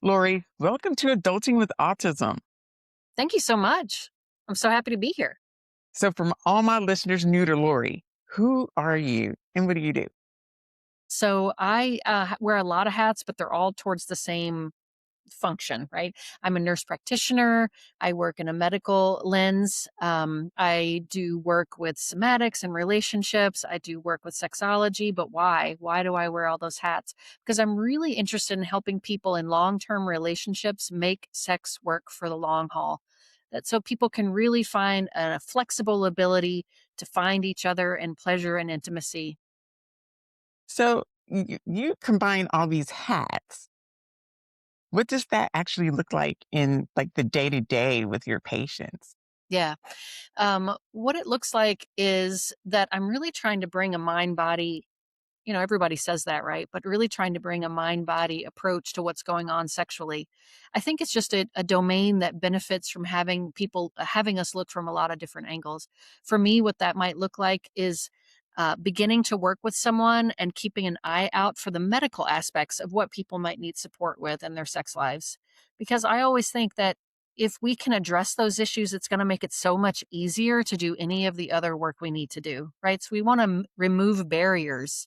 Lori, welcome to Adulting with Autism. Thank you so much. I'm so happy to be here. So, from all my listeners new to Lori, who are you and what do you do? So I wear a lot of hats, but they're all towards the same function, right? I'm a nurse practitioner. I work in a medical lens. I do work with somatics and relationships. I do work with sexology. But why? Why do I wear all those hats? Because I'm really interested in helping people in long term relationships make sex work for the long haul. That so people can really find a flexible ability to find each other in pleasure and intimacy. So, you combine all these hats. What does that actually look like in the day to day with your patients? Yeah. What it looks like is that I'm really trying to bring a mind body, everybody says that, right? But really trying to bring a mind body approach to what's going on sexually. I think it's just a domain that benefits from having people having us look from a lot of different angles. For me, what that might look like is beginning to work with someone and keeping an eye out for the medical aspects of what people might need support with in their sex lives. Because I always think that if we can address those issues, it's going to make it so much easier to do any of the other work we need to do, right? So we want to remove barriers,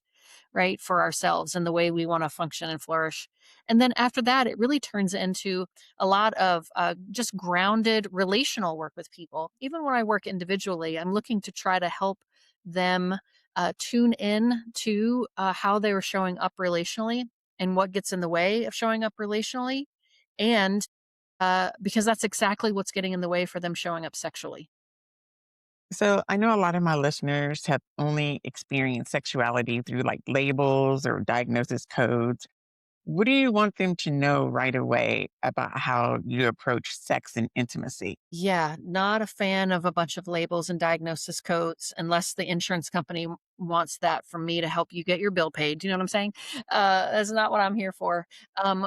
right, for ourselves and the way we want to function and flourish. And then after that, it really turns into a lot of just grounded relational work with people. Even when I work individually, I'm looking to try to help them tune in to how they were showing up relationally and what gets in the way of showing up relationally. And because that's exactly what's getting in the way for them showing up sexually. So, I know a lot of my listeners have only experienced sexuality through labels or diagnosis codes. What do you want them to know right away about how you approach sex and intimacy? Yeah, not a fan of a bunch of labels and diagnosis codes unless the insurance company wants that from me to help you get your bill paid. Do you know what I'm saying? That's not what I'm here for.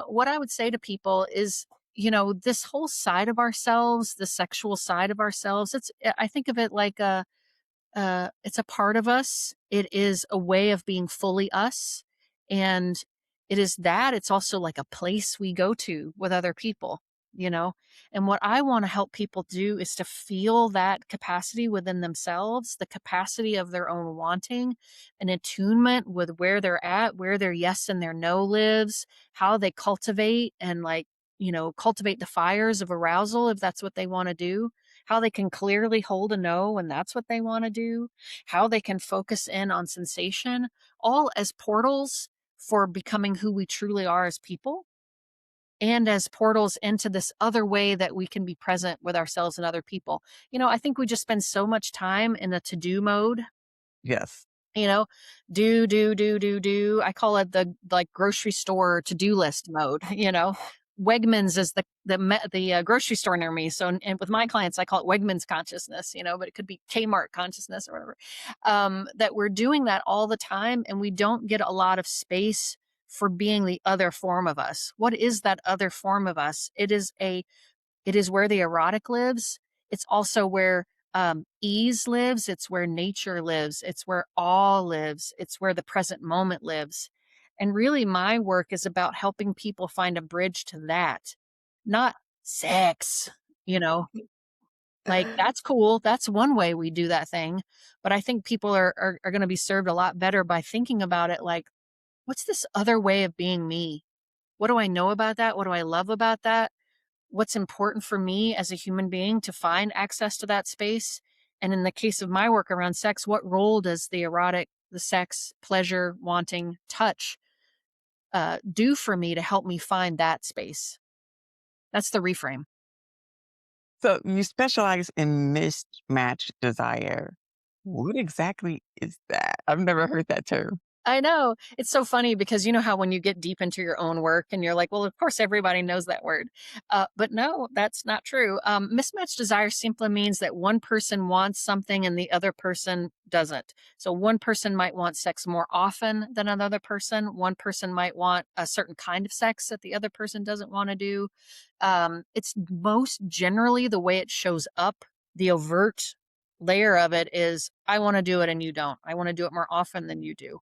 What I would say to people is, this whole side of ourselves, the sexual side of ourselves, I think of it like it's a part of us. It is a way of being fully us. And it's also like a place we go to with other people, you know? And what I want to help people do is to feel that capacity within themselves, the capacity of their own wanting, an attunement with where they're at, where their yes and their no lives, how they cultivate and cultivate the fires of arousal if that's what they want to do, how they can clearly hold a no when that's what they want to do, how they can focus in on sensation, all as portals for becoming who we truly are as people and as portals into this other way that we can be present with ourselves and other people. I think we just spend so much time in a to do mode, Yes. you know, do, do, do, do, do. I call it the like grocery store to do list mode, Wegmans is the grocery store near me. So, and with my clients, I call it Wegmans consciousness, but it could be Kmart consciousness or whatever. That we're doing that all the time, and we don't get a lot of space for being the other form of us. What is that other form of us? It is where the erotic lives. It's also where ease lives. It's where nature lives. It's where awe lives. It's where the present moment lives. And really, my work is about helping people find a bridge to that, not sex, you know, like that's cool. That's one way we do that thing. But I think people are going to be served a lot better by thinking about it like, what's this other way of being me? What do I know about that? What do I love about that? What's important for me as a human being to find access to that space? And in the case of my work around sex, what role does the erotic, the sex, pleasure, wanting, touch do for me to help me find that space? That's the reframe. So you specialize in mismatched desire. What exactly is that? I've never heard that term. I know. It's so funny because you know how when you get deep into your own work and you're like, well, of course, everybody knows that word. But no, that's not true. Mismatched desire simply means that one person wants something and the other person doesn't. So one person might want sex more often than another person. One person might want a certain kind of sex that the other person doesn't want to do. It's most generally the way it shows up. The overt layer of it is I want to do it and you don't. I want to do it more often than you do.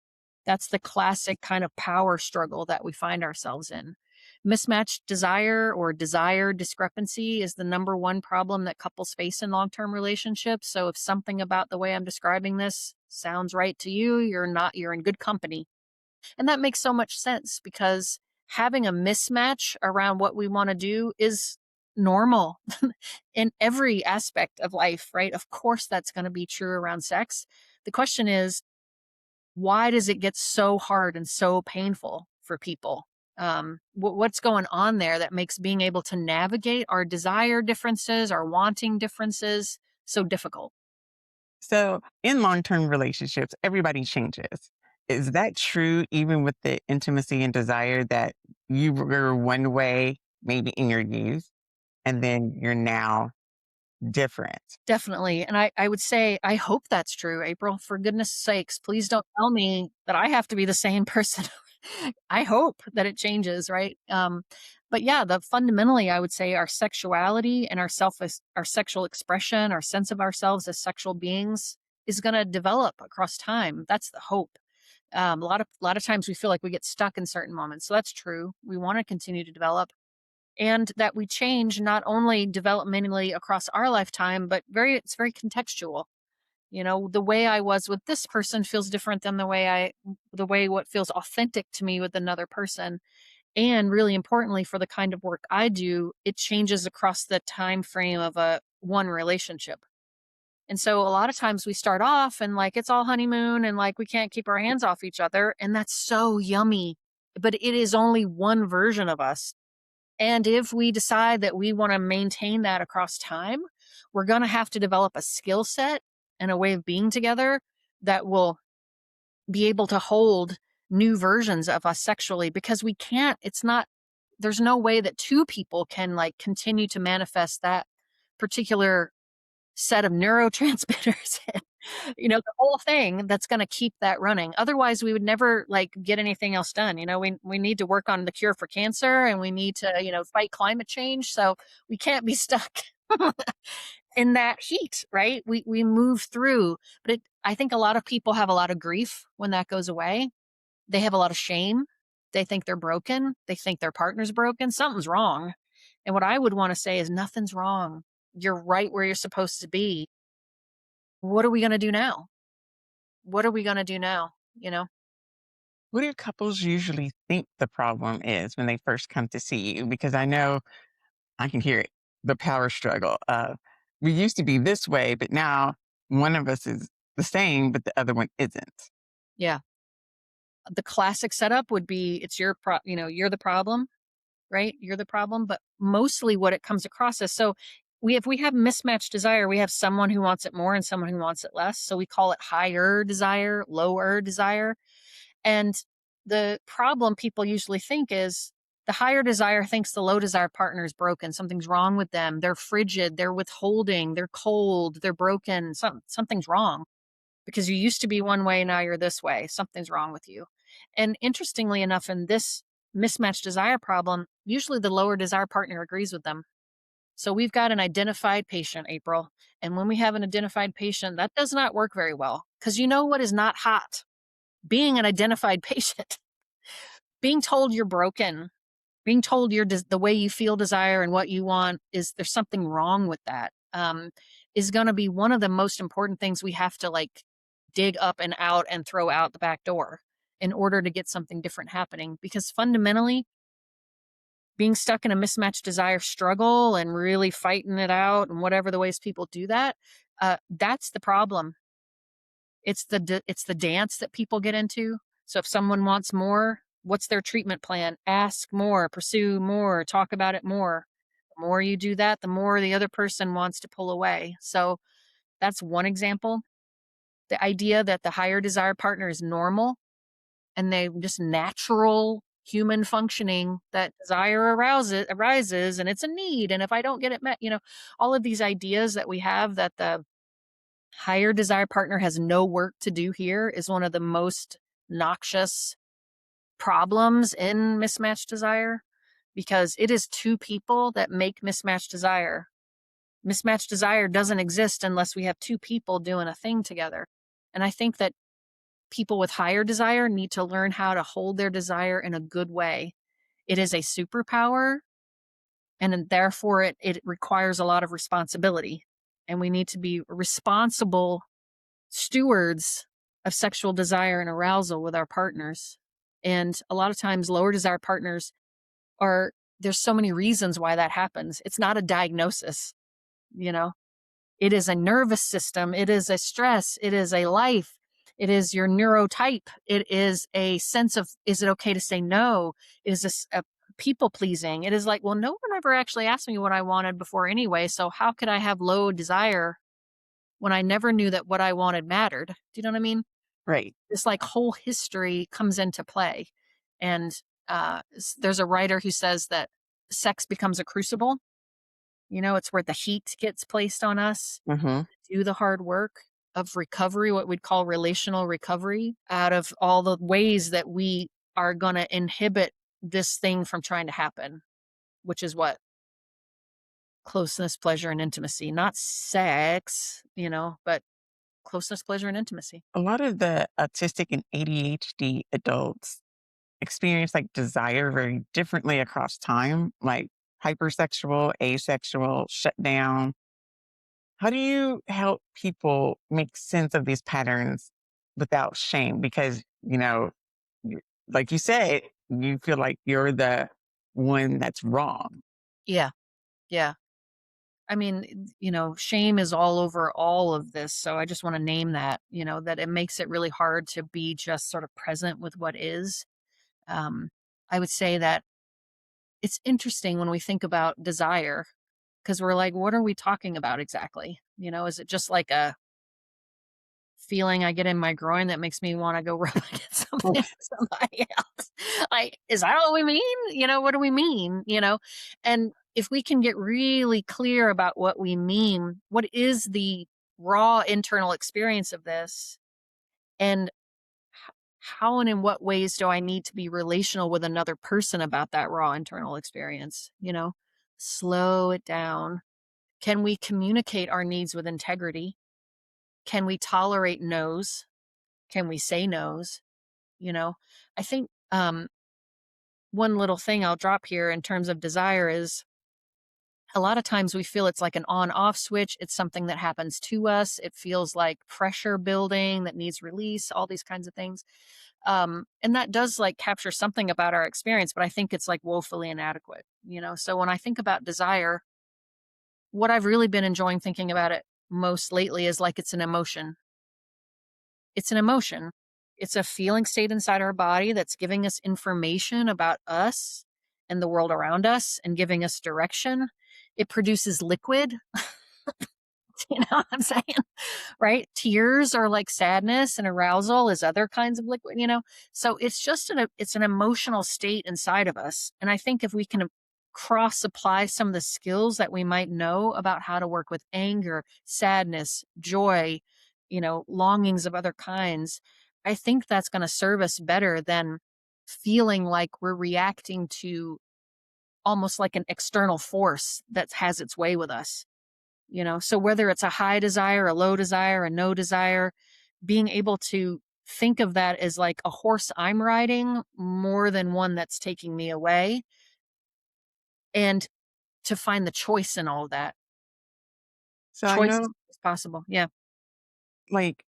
That's the classic kind of power struggle that we find ourselves in. Mismatched desire or desire discrepancy is the number one problem that couples face in long-term relationships. So if something about the way I'm describing this sounds right to you, you're in good company. And that makes so much sense because having a mismatch around what we want to do is normal in every aspect of life, right? Of course that's going to be true around sex. The question is, why does it get so hard and so painful for people? What's going on there that makes being able to navigate our desire differences, our wanting differences so difficult? So, in long term relationships, everybody changes. Is that true even with the intimacy and desire that you were one way, maybe in your youth, and then you're now different? Definitely. And I would say, I hope that's true, April. For goodness sakes, please don't tell me that I have to be the same person. I hope that it changes, right? But yeah, the fundamentally, I would say our sexuality and our sexual expression, our sense of ourselves as sexual beings is going to develop across time. That's the hope. A lot of times we feel like we get stuck in certain moments. So that's true. We want to continue to develop and that we change not only developmentally across our lifetime, but it's very contextual. You know, the way I was with this person feels different than the way what feels authentic to me with another person. And really importantly, for the kind of work I do, it changes across the time frame of a one relationship. And so a lot of times we start off and like it's all honeymoon and like we can't keep our hands off each other. And that's so yummy. But it is only one version of us. And if we decide that we want to maintain that across time, we're going to have to develop a skill set and a way of being together that will be able to hold new versions of us sexually because we can't, it's not, there's no way that two people can like continue to manifest that particular set of neurotransmitters the whole thing that's going to keep that running. Otherwise, we would never like get anything else done. We need to work on the cure for cancer and we need to, fight climate change. So we can't be stuck in that heat, right? We move through, but I think a lot of people have a lot of grief when that goes away. They have a lot of shame. They think they're broken. They think their partner's broken. Something's wrong. And what I would want to say is nothing's wrong. You're right where you're supposed to be. What are we going to do now? What are we going to do now? You know? What do couples usually think the problem is when they first come to see you? Because I know I can hear it, the power struggle. We used to be this way, but now one of us is the same, but the other one isn't. Yeah. The classic setup would be it's you're the problem, right? You're the problem. But mostly what it comes across as if we have mismatched desire, we have someone who wants it more and someone who wants it less. So we call it higher desire, lower desire. And the problem people usually think is the higher desire thinks the low desire partner is broken. Something's wrong with them. They're frigid. They're withholding. They're cold. They're broken. Something's wrong because you used to be one way. Now you're this way. Something's wrong with you. And interestingly enough, in this mismatched desire problem, usually the lower desire partner agrees with them. So we've got an identified patient, April. And when we have an identified patient, that does not work very well because you know what is not hot? Being an identified patient, being told you're broken, being told the way you feel desire and what you want is there's something wrong with that. Is going to be one of the most important things we have to like dig up and out and throw out the back door in order to get something different happening. Because fundamentally, being stuck in a mismatched desire struggle and really fighting it out and whatever the ways people do that, that's the problem. It's the dance that people get into. So if someone wants more, what's their treatment plan? Ask more, pursue more, talk about it more. The more you do that, the more the other person wants to pull away. So that's one example. The idea that the higher desire partner is normal and they just natural human functioning, that desire arises and it's a need. And if I don't get it met, all of these ideas that we have that the higher desire partner has no work to do here is one of the most noxious problems in mismatched desire because it is two people that make mismatched desire. Mismatched desire doesn't exist unless we have two people doing a thing together. And I think that people with higher desire need to learn how to hold their desire in a good way. It is a superpower, and then therefore it requires a lot of responsibility. And we need to be responsible stewards of sexual desire and arousal with our partners. And a lot of times, lower desire partners are, there's so many reasons why that happens. It's not a diagnosis, you know, it is a nervous system, it is a stress, it is a life, it is your neurotype, it is a sense of, is it okay to say no? It is a people pleasing. It is like, well, no one ever actually asked me what I wanted before anyway. So how could I have low desire when I never knew that what I wanted mattered? Do you know what I mean? Right. This like whole history comes into play. And there's a writer who says that sex becomes a crucible. You know, it's where the heat gets placed on us, Hmm. do the hard work of recovery, what we'd call relational recovery, out of all the ways that we are going to inhibit this thing from trying to happen, which is what? Closeness, pleasure, and intimacy, not sex, but closeness, pleasure, and intimacy. A lot of the autistic and ADHD adults experience like desire very differently across time, like hypersexual, asexual, shut down. How do you help people make sense of these patterns without shame? Because, like you said, you feel like you're the one that's wrong. Yeah. Yeah. I mean, shame is all over all of this. So I just want to name that, that it makes it really hard to be just sort of present with what is. Um, I would say that it's interesting when we think about desire because we're like, what are we talking about exactly? Is it just like a feeling I get in my groin that makes me want to go rub against something somebody else? Like, is that what we mean? What do we mean? And if we can get really clear about what we mean, what is the raw internal experience of this, and how and in what ways do I need to be relational with another person about that raw internal experience? Slow it down. Can we communicate our needs with integrity? Can we tolerate no's? Can we say no's? You know, I think one little thing I'll drop here in terms of desire is a lot of times we feel it's like an on off switch. It's something that happens to us. It feels like pressure building that needs release, all these kinds of things. And that does like capture something about our experience, but I think it's like woefully inadequate, So when I think about desire, what I've really been enjoying thinking about it most lately is like it's an emotion. It's an emotion. It's a feeling state inside our body that's giving us information about us and the world around us and giving us direction. It produces liquid. You know what I'm saying? Right? Tears are like sadness and arousal is other kinds of liquid. So it's just it's an emotional state inside of us. And I think if we can cross apply some of the skills that we might know about how to work with anger, sadness, joy, longings of other kinds, I think that's going to serve us better than feeling like we're reacting to almost like an external force that has its way with us. So whether it's a high desire, a low desire, a no desire, being able to think of that as like a horse I'm riding more than one that's taking me away, and to find the choice in all of that. So Choice is possible. Yeah. like,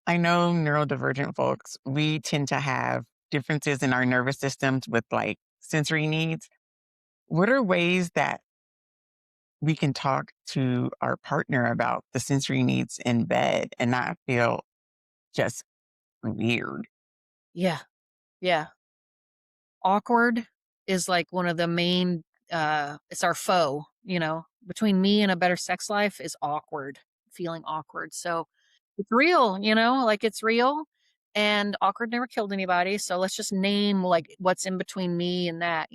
I know neurodivergent folks, we tend to have differences in our nervous systems with like sensory needs. What are ways that we can talk to our partner about the sensory needs in bed and not feel just weird? Yeah. Yeah. Awkward is like one of the main it's our foe, between me and a better sex life is awkward, feeling awkward. So it's real, like it's real, and awkward never killed anybody. So let's just name like what's in between me and that.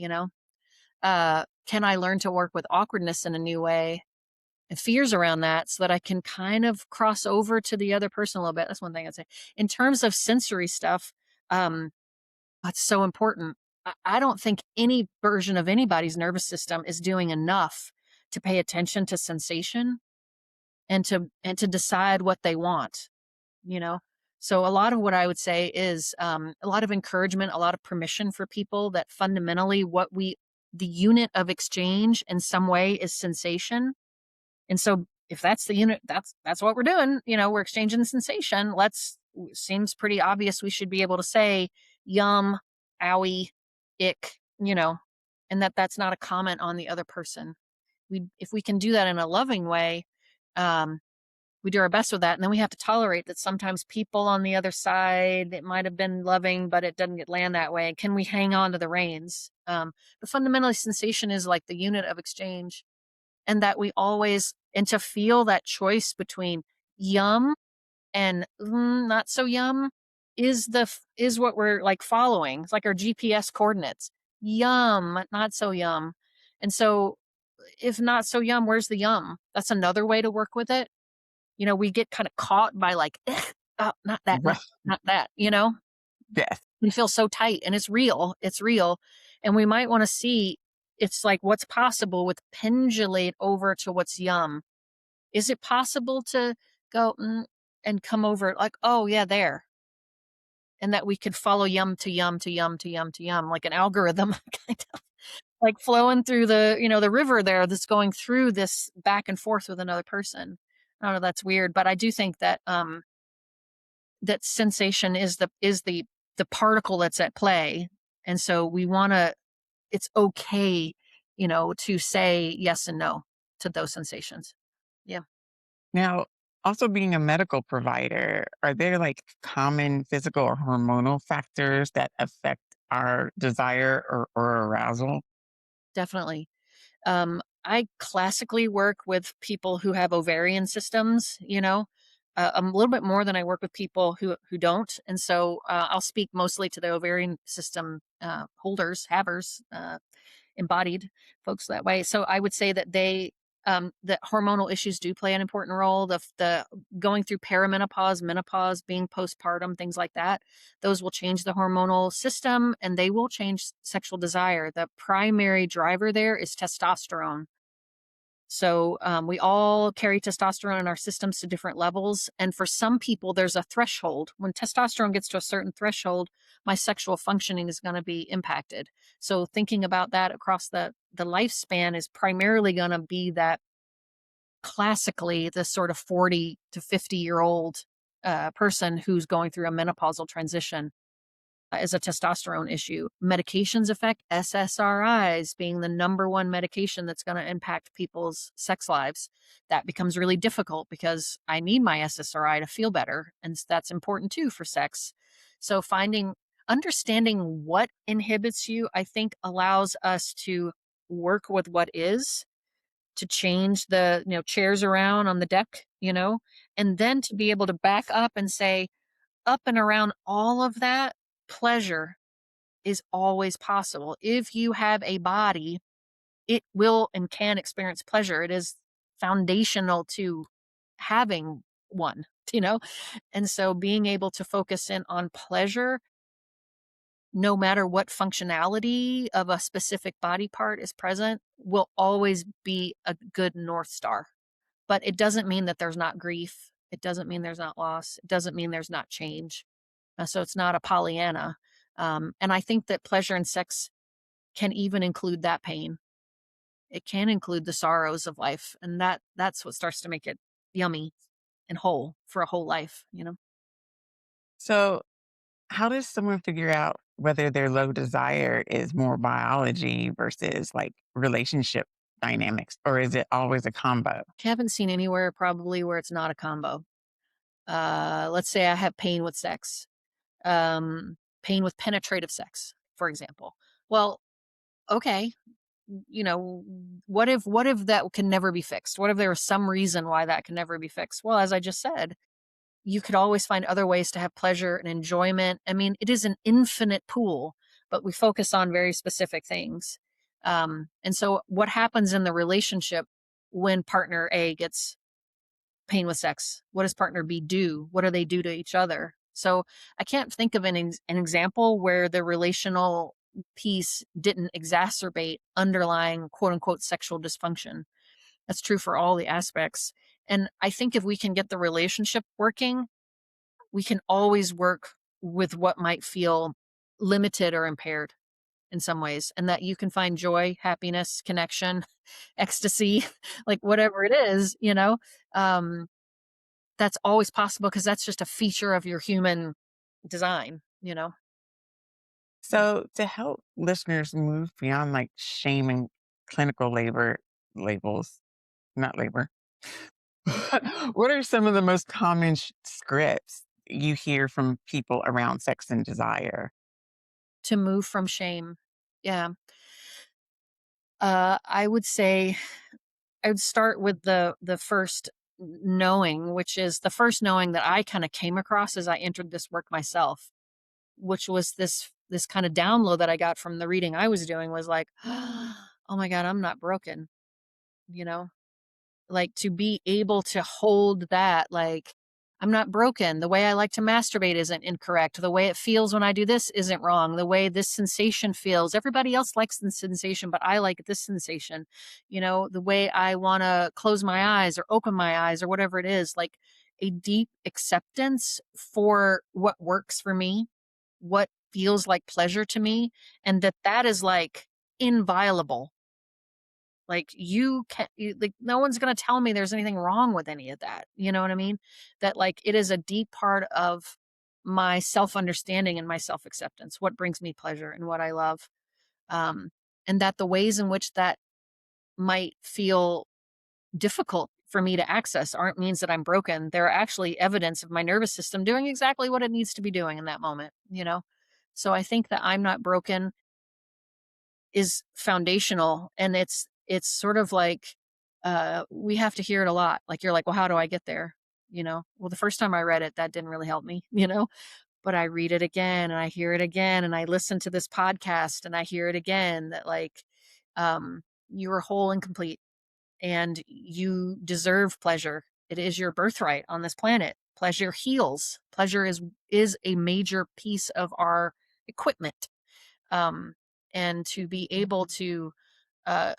Can I learn to work with awkwardness in a new way and fears around that so that I can kind of cross over to the other person a little bit? That's one thing I'd say. In terms of sensory stuff, um, that's so important. I don't think any version of anybody's nervous system is doing enough to pay attention to sensation and to decide what they want, you know? So a lot of what I would say is a lot of encouragement, a lot of permission for people that fundamentally the unit of exchange in some way is sensation. And so if that's the unit, that's what we're doing. We're exchanging sensation. Seems pretty obvious. We should be able to say yum, owie, ick, and that's not a comment on the other person. If we can do that in a loving way, um, we do our best with that. And then we have to tolerate that sometimes people on the other side, it might have been loving, but it doesn't get land that way. Can we hang on to the reins? But fundamentally, sensation is like the unit of exchange, and that we always, and to feel that choice between yum and not so yum is what we're like following. It's like our GPS coordinates. Yum, not so yum. And so if not so yum, where's the yum? That's another way to work with it. We get kind of caught by like, "Ugh, oh, not that, Right. not that. Yes. We feel so tight, and it's real. It's real. And we might want to see it's like what's possible with pendulate over to what's yum. Is it possible to go and come over like, oh yeah, there. And that we could follow yum to yum to yum to yum to yum, like an algorithm, kind of like flowing through the river there that's going through this back and forth with another person. I don't know, that's weird, but I do think that that sensation is the particle that's at play. And so we want to, it's okay, to say yes and no to those sensations. Yeah, Now, also being a medical provider, are there like common physical or hormonal factors that affect our desire or arousal? definitely. I classically work with people who have ovarian systems, a little bit more than I work with people who don't. And so I'll speak mostly to the ovarian system holders, havers, embodied folks that way. So I would say that that hormonal issues do play an important role. The going through perimenopause, menopause, being postpartum, things like that, those will change the hormonal system and they will change sexual desire. The primary driver there is testosterone. So we all carry testosterone in our systems to different levels. And for some people, there's a threshold. When testosterone gets to a certain threshold, my sexual functioning is going to be impacted. So thinking about that across the lifespan is primarily going to be that classically the sort of 40 to 50-year-old person who's going through a menopausal transition is a testosterone issue. Medications affect SSRIs being the number one medication that's going to impact people's sex lives. That becomes really difficult because I need my SSRI to feel better. And that's important too for sex. So understanding what inhibits you, I think allows us to work with what is, to change the, chairs around on the deck, and then to be able to back up and say, up and around all of that, pleasure is always possible. If you have a body, it will and can experience pleasure. It is foundational to having one, you know? And so being able to focus in on pleasure, no matter what functionality of a specific body part is present, will always be a good North Star. But it doesn't mean that there's not grief. It doesn't mean there's not loss. It doesn't mean there's not change. So it's not a Pollyanna. And I think that pleasure and sex can even include that pain. It can include the sorrows of life, and that's what starts to make it yummy and whole for a whole life. So, how does someone figure out whether their low desire is more biology versus like relationship dynamics, or is it always a combo? I haven't seen anywhere probably where it's not a combo. Let's say I have pain with sex, pain with penetrative sex, for example. Well, okay, what if that can never be fixed? What if there was some reason why that can never be fixed? Well, as I just said, you could always find other ways to have pleasure and enjoyment. I mean, it is an infinite pool, but we focus on very specific things. And so, what happens in the relationship when partner A gets pain with sex? What does partner B do? What do they do to each other? So, I can't think of an example where the relational piece didn't exacerbate underlying quote unquote sexual dysfunction. That's true for all the aspects. And I think if we can get the relationship working, we can always work with what might feel limited or impaired in some ways, and that you can find joy, happiness, connection, ecstasy, like whatever it is, um, that's always possible because that's just a feature of your human design. Mm. So, to help listeners move beyond like shame and clinical labor labels, not labor, what are some of the most common scripts you hear from people around sex and desire? To move from shame. Yeah. I would say I would start with the first knowing, which is the first knowing that I kind of came across as I entered this work myself, which was this kind of download that I got from the reading I was doing was like, oh my God, I'm not broken, you know? Like, to be able to hold that, like, I'm not broken. The way I like to masturbate isn't incorrect. The way it feels when I do this isn't wrong. The way this sensation feels, everybody else likes the sensation, but I like this sensation. The way I want to close my eyes or open my eyes or whatever it is, like a deep acceptance for what works for me, what feels like pleasure to me, and that is like inviolable. Like, like, no one's gonna tell me there's anything wrong with any of that, you know what I mean? That, like, it is a deep part of my self-understanding and my self-acceptance, what brings me pleasure and what I love, um, and that the ways in which that might feel difficult for me to access aren't means that I'm broken. They're actually evidence of my nervous system doing exactly what it needs to be doing in that moment? So I think that I'm not broken is foundational, and it's sort of like, we have to hear it a lot. Like, you're like, "Well, how do I get there?" Well, the first time I read it, that didn't really help me, but I read it again and I hear it again and I listen to this podcast and I hear it again that, like, you are whole and complete and you deserve pleasure. It is your birthright on this planet. Pleasure heals. Pleasure is a major piece of our equipment, um, and to be able to, uh,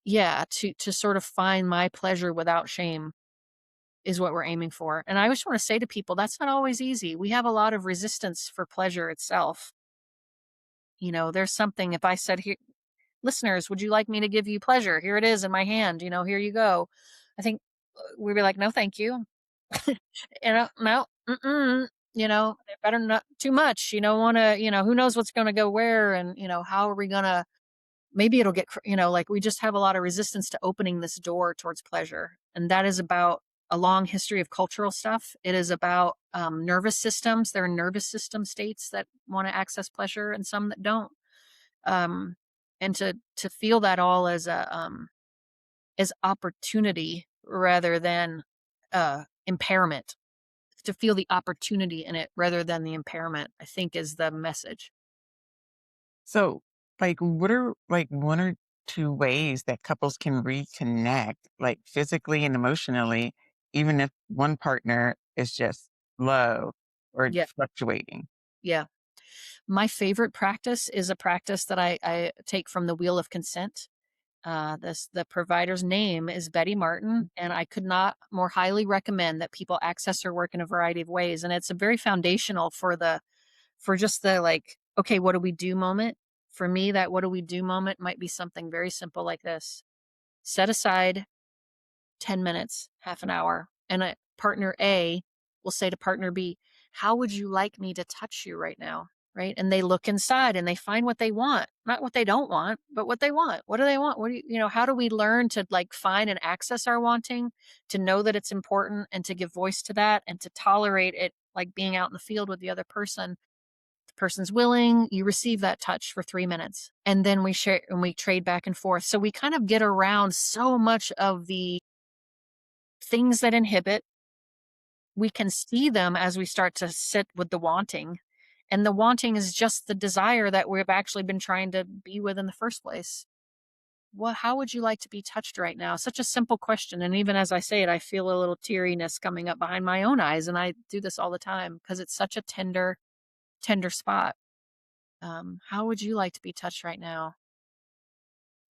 yeah, to sort of find my pleasure without shame is what we're aiming for. And I just want to say to people, that's not always easy. We have a lot of resistance for pleasure itself. There's something, if I said, here, listeners, would you like me to give you pleasure? Here it is in my hand, here you go. I think we'd be like, no, thank you. No, mm-mm, it better not too much. You don't want to, who knows what's going to go where, and, how are we going to, maybe it'll get, like, we just have a lot of resistance to opening this door towards pleasure. And that is about a long history of cultural stuff. It is about nervous systems. There are nervous system states that want to access pleasure and some that don't. Um, and to feel that all as opportunity rather than impairment, to feel the opportunity in it rather than the impairment, I think is the message. So, like, what are like one or two ways that couples can reconnect, like physically and emotionally, even if one partner is just low or Yeah. fluctuating? Yeah. My favorite practice is a practice that I take from the Wheel of Consent. The provider's name is Betty Martin, and I could not more highly recommend that people access her work in a variety of ways. And it's a very foundational for just the, like, okay, what do we do moment. For me, that what do we do moment might be something very simple like this: set aside 10 minutes, half an hour, and partner A will say to partner B, "How would you like me to touch you right now?" Right? And they look inside and they find what they want, not what they don't want, but what they want. What do they want? How do we learn to, like, find and access our wanting, to know that it's important and to give voice to that and to tolerate it, like being out in the field with the other person. The person's willing, you receive that touch for 3 minutes. And then we share and we trade back and forth. So we kind of get around so much of the things that inhibit. We can see them as we start to sit with the wanting. And the wanting is just the desire that we've actually been trying to be with in the first place. How would you like to be touched right now? Such a simple question. And even as I say it, I feel a little teariness coming up behind my own eyes. And I do this all the time because it's such a tender, tender spot. How would you like to be touched right now?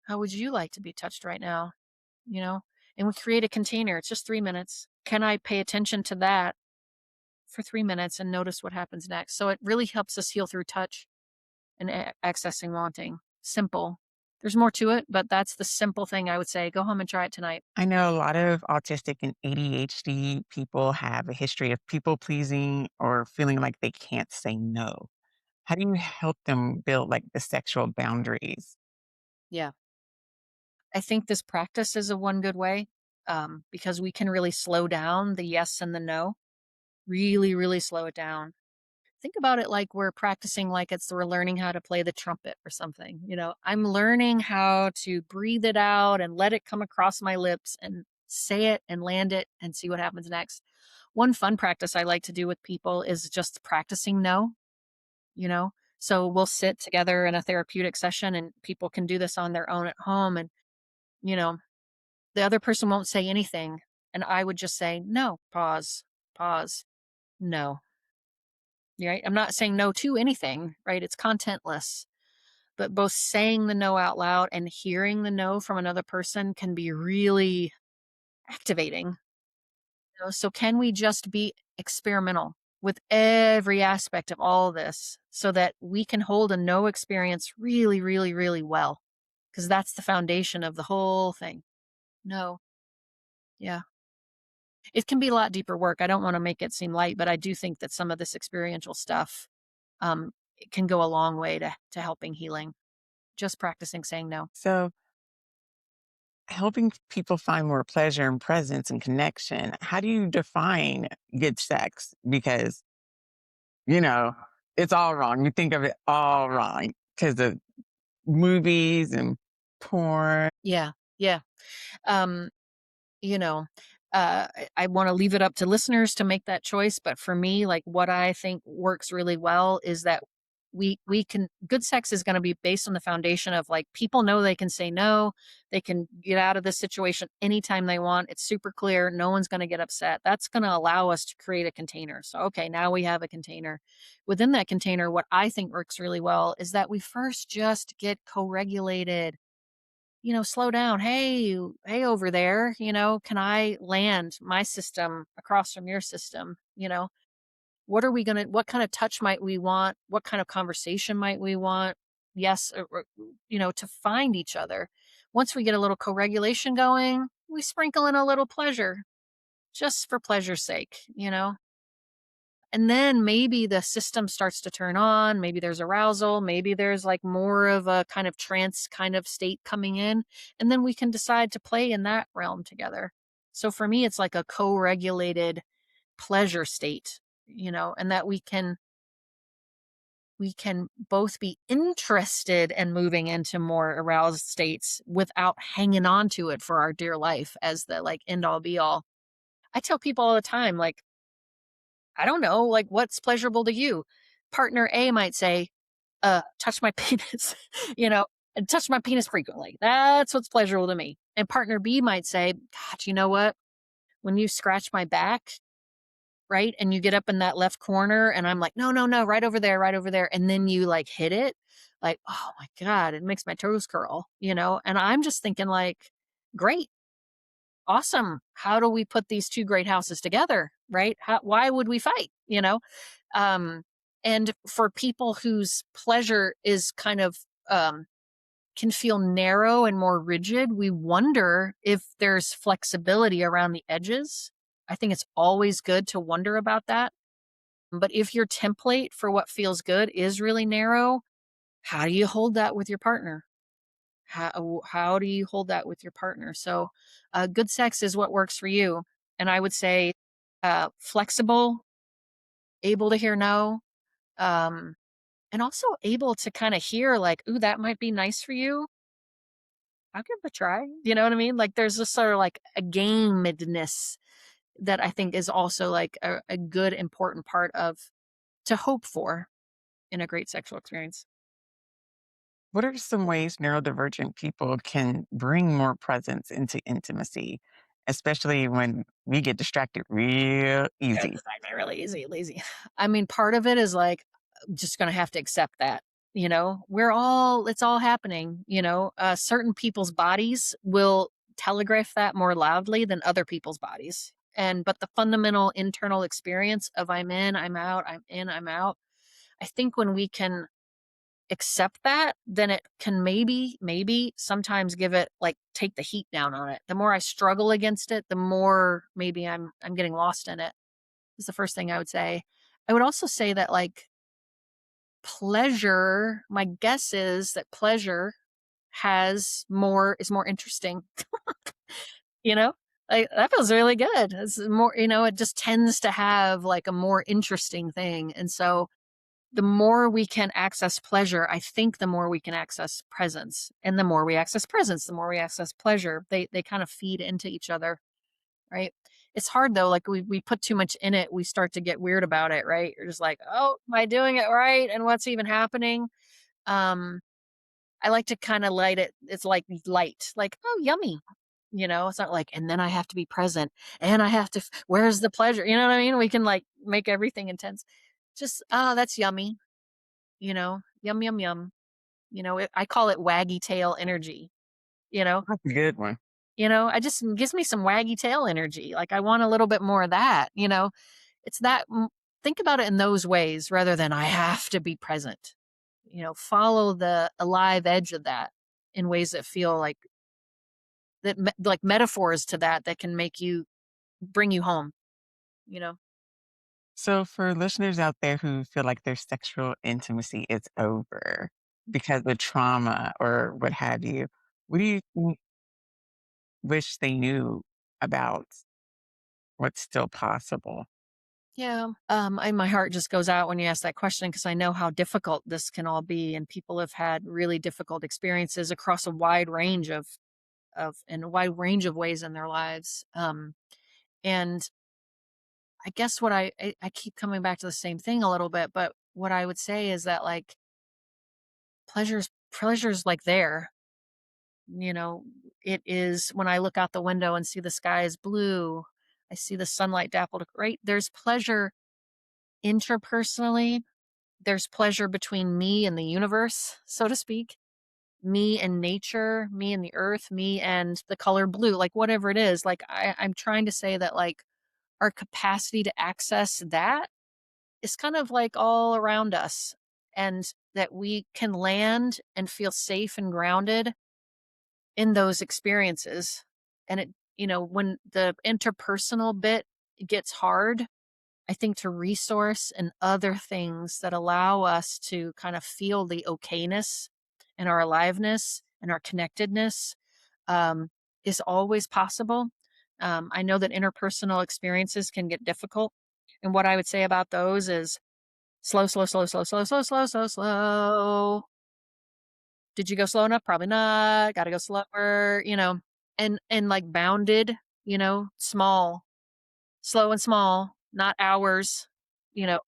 How would you like to be touched right now? You know, and we create a container. It's just 3 minutes. Can I pay attention to that for 3 minutes and notice what happens next. So it really helps us heal through touch and accessing wanting. Simple. There's more to it, but that's the simple thing I would say. Go home and try it tonight. I know a lot of autistic and ADHD people have a history of people pleasing or feeling like they can't say no. How do you help them build like the sexual boundaries? Yeah. I think this practice is a one good way, because we can really slow down the yes and the no. Really, really slow it down. Think about it like we're practicing, like we're learning how to play the trumpet or something. I'm learning how to breathe it out and let it come across my lips and say it and land it and see what happens next. One fun practice I like to do with people is just practicing no, you know? So we'll sit together in a therapeutic session and people can do this on their own at home. And, you know, the other person won't say anything. And I would just say, no, pause, pause, no. Right? I'm not saying no to anything, right? It's contentless. But both saying the no out loud and hearing the no from another person can be really activating. So can we just be experimental with every aspect of all this so that we can hold a no experience really, really, really well? Because that's the foundation of the whole thing. No. Yeah. It can be a lot deeper work. I don't want to make it seem light, but I do think that some of this experiential stuff, it can go a long way to helping healing. Just practicing saying no. So, helping people find more pleasure and presence and connection, how do you define good sex? Because, you know, it's all wrong. You think of it all wrong because of movies and porn. Yeah. Yeah. Um, you know, I want to leave it up to listeners to make that choice. But for me, like what I think works really well is that we can good sex is going to be based on the foundation of like people know they can say no, they can get out of this situation anytime they want. It's super clear, no one's going to get upset. That's going to allow us to create a container. So okay, now we have a container. Within that container, what I think works really well is that we first just get co-regulated, slow down. Hey, hey over there, can I land my system across from your system? What kind of touch might we want? What kind of conversation might we want? Yes, to find each other. Once we get a little co-regulation going, we sprinkle in a little pleasure just for pleasure's sake. And then maybe the system starts to turn on, maybe there's arousal, maybe there's like more of a kind of trance kind of state coming in, and then we can decide to play in that realm together. So for me, it's like a co-regulated pleasure state, and that we can both be interested in moving into more aroused states without hanging on to it for our dear life as the like end all be all. I tell people all the time, like, I don't know, like, what's pleasurable to you? Partner A might say, touch my penis, and touch my penis frequently. That's what's pleasurable to me. And partner B might say, God, you know what? When you scratch my back, right? And you get up in that left corner and I'm like, no, no, no, right over there, right over there. And then you like hit it, like, oh my God, it makes my toes curl. And I'm just thinking, like, great, awesome. How do we put these two great houses together? Right? Why would we fight? Um, and for people whose pleasure is kind of can feel narrow and more rigid, we wonder if there's flexibility around the edges. I think it's always good to wonder about that. But if your template for what feels good is really narrow, how do you hold that with your partner? How do you hold that with your partner? So, good sex is what works for you. And I would say flexible, able to hear no, um, and also able to kind of hear like, ooh, that might be nice for you. I'll give it a try. You know what I mean? Like there's this sort of like a gamedness that I think is also like a good, important part of to hope for in a great sexual experience. What are some ways neurodivergent people can bring more presence into intimacy, especially when we get distracted real Yeah, easy? just like really easy, lazy. I mean, part of it is like just gonna have to accept that. It's all happening. Certain people's bodies will telegraph that more loudly than other people's bodies. And but the fundamental internal experience of I'm in, I'm out, I'm in, I'm out. I think when we can accept that, then it can maybe sometimes give it like take the heat down on it. The more I struggle against it, the more maybe I'm getting lost in it. Is the first thing I would say. I would also say that like pleasure, my guess is that pleasure has more is more interesting, you know? Like that feels really good. It's more, it just tends to have like a more interesting thing. And so the more we can access pleasure, I think the more we can access presence. And the more we access presence, the more we access pleasure. They kind of feed into each other, right? It's hard though, like we put too much in it, we start to get weird about it, right? You're just like, "Oh, am I doing it right? And what's even happening?" Um I like to kind of light it. It's like light, like, "Oh, yummy." It's not like, and then I have to be present and I have to, where's the pleasure? You know what I mean? We can like make everything intense. Just, that's yummy, yum, yum, yum. I call it waggy tail energy, you know, That's a good one. I just gives me some waggy tail energy. Like I want a little bit more of that, it's that, think about it in those ways rather than I have to be present, follow the alive edge of that in ways that feel like that, like metaphors to that can make you bring you home, you know? So, for listeners out there who feel like their sexual intimacy is over because of trauma or what have you, what do you wish they knew about what's still possible? Yeah. My heart just goes out when you ask that question because I know how difficult this can all be, and people have had really difficult experiences across a wide range of in a wide range of ways in their lives. And I guess what I keep coming back to the same thing a little bit, but what I would say is that like pleasure's like there, you know, it is when I look out the window and see the sky is blue, I see the sunlight dappled, right? There's pleasure interpersonally. There's pleasure between me and the universe, so to speak, me and nature, me and the earth, me and the color blue, like whatever it is. Like I'm trying to say that like our capacity to access that is kind of like all around us, and that we can land and feel safe and grounded in those experiences. And when the interpersonal bit gets hard, I think to resource and other things that allow us to kind of feel the okayness and our aliveness and our connectedness, is always possible. I know that interpersonal experiences can get difficult. And what I would say about those is slow, slow, slow, slow, slow, slow, slow, slow, slow. Did you go slow enough? Probably not. Got to go slower, and like bounded, small, slow and small, not hours, you know,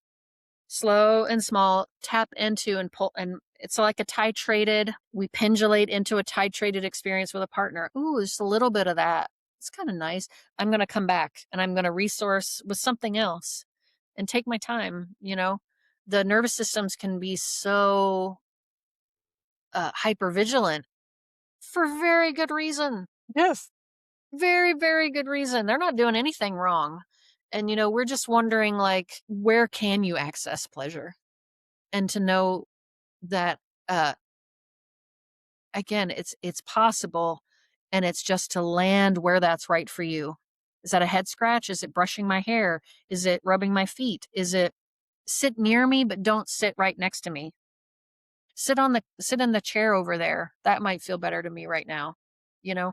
slow and small, tap into and pull. And it's like a titrated, we pendulate into a titrated experience with a partner. Ooh, just a little bit of that. It's kind of nice. I'm going to come back and I'm going to resource with something else and take my time, The nervous systems can be so hyper vigilant for very good reason. Yes. Very, very good reason. They're not doing anything wrong. And, we're just wondering, like, where can you access pleasure? And to know that, uh, again, it's possible, and it's just to land where that's right for you. Is that a head scratch? Is it brushing my hair? Is it rubbing my feet? Is it sit near me, but don't sit right next to me? Sit in the chair over there. That might feel better to me right now. You know,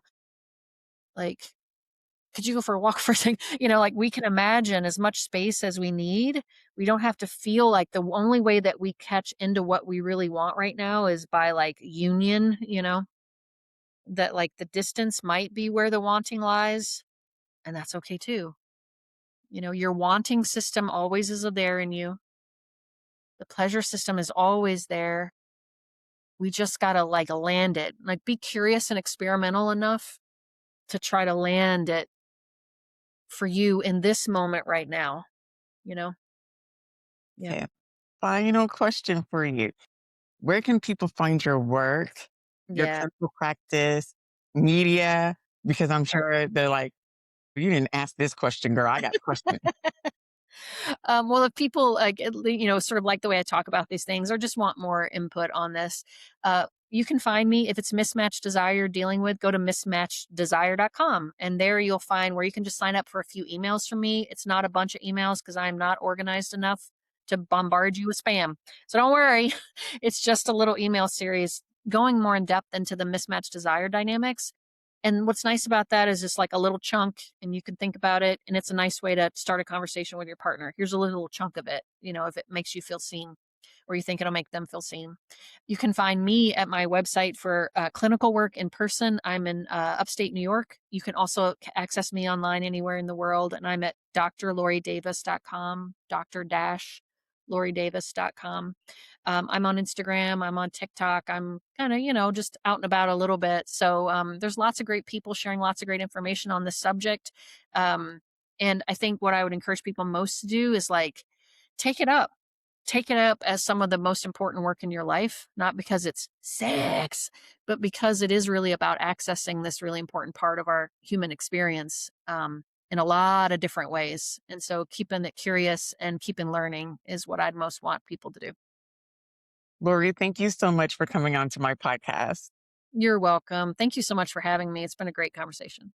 like, could you go for a walk first thing? Like we can imagine as much space as we need. We don't have to feel like the only way that we catch into what we really want right now is by like union, that like the distance might be where the wanting lies. And that's okay too. Your wanting system always is there in you. The pleasure system is always there. We just got to like land it, like be curious and experimental enough to try to land it for you in this moment right now, you know? Yeah. Okay. Final question for you. Where can people find your work, your Yeah. clinical practice, media? Because I'm sure they're like, You didn't ask this question, girl. I got questions. Well, if people like, sort of like the way I talk about these things or just want more input on this, you can find me if it's mismatched desire you're dealing with, go to mismatcheddesire.com. And there you'll find where you can just sign up for a few emails from me. It's not a bunch of emails because I'm not organized enough to bombard you with spam. So don't worry. It's just a little email series going more in depth into the mismatched desire dynamics. And what's nice about that is it's like a little chunk and you can think about it. And it's a nice way to start a conversation with your partner. Here's a little chunk of it, if it makes you feel seen or you think it'll make them feel seen. You can find me at my website for clinical work in person. I'm in upstate New York. You can also access me online anywhere in the world. And I'm at drloridavis.com, dr-loridavis.com. I'm on Instagram. I'm on TikTok. I'm kind of, just out and about a little bit. So there's lots of great people sharing lots of great information on this subject. Um, and I think what I would encourage people most to do is like take it up. Take it up as some of the most important work in your life, not because it's sex, but because it is really about accessing this really important part of our human experience in a lot of different ways. And so keeping it curious and keeping learning is what I'd most want people to do. Lori, thank you so much for coming on to my podcast. You're welcome. Thank you so much for having me. It's been a great conversation.